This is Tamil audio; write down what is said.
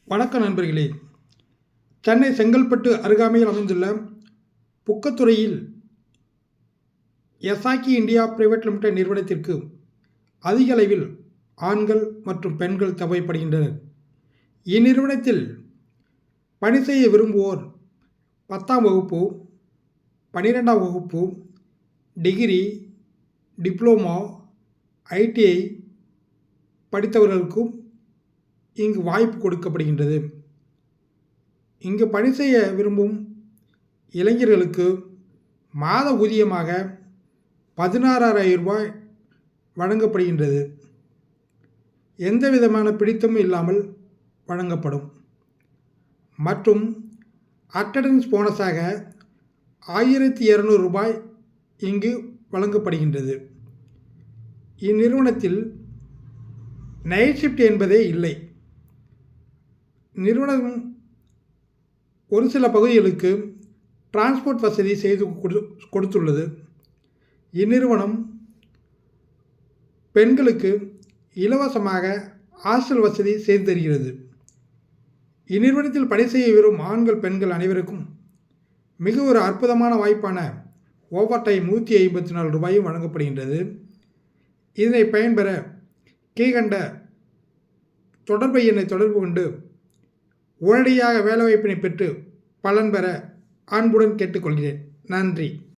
வணக்கம் நண்பர்களே. சென்னை செங்கல்பட்டு அருகாமையில் அமைந்துள்ள புக்கத்துறையில் எஸ்ஆக்கி இந்தியா பிரைவேட் லிமிடெட் நிறுவனத்திற்கு அதிக அளவில் ஆண்கள் மற்றும் பெண்கள் தேவைப்படுகின்றனர். இந்நிறுவனத்தில் பணி செய்ய விரும்புவோர் 10ஆம் வகுப்பு, 12ஆம் வகுப்பு, டிகிரி, டிப்ளோமா, ஐடிஐ படித்தவர்களுக்கும் இங்கு வாய்ப்பு கொடுக்கப்படுகின்றது. இங்கு பணி செய்ய விரும்பும் இளைஞர்களுக்கு மாத ஊதியமாக 16,000 ரூபாய் வழங்கப்படுகின்றது. எந்த விதமான பிடித்தமும் இல்லாமல் வழங்கப்படும். மற்றும் அட்டண்டன்ஸ் போனஸாக 1,200 ரூபாய் இங்கு வழங்கப்படுகின்றது. இந்நிறுவனத்தில் நைட் ஷிஃப்ட் என்பதே இல்லை. நிறுவனம் ஒரு சில பகுதிகளுக்கு டிரான்ஸ்போர்ட் வசதி செய்து கொடுத்துள்ளது. இந்நிறுவனம் பெண்களுக்கு இலவசமாக ஹாஸ்டல் வசதி செய்து தருகிறது. இந்நிறுவனத்தில் பணி செய்ய விரும்பும் ஆண்கள் பெண்கள் அனைவருக்கும் மிக ஒரு அற்புதமான வாய்ப்பான ஓவர் டைம் 154 ரூபாயும் வழங்கப்படுகின்றது. இதனை பயன்பெற கீழ்கண்ட தொடர்பு எண்ணை தொடர்பு கொண்டு உடனடியாக வேலைவாய்ப்பினை பெற்று பலன் பெற அன்புடன் கேட்டுக்கொள்கிறேன். நன்றி.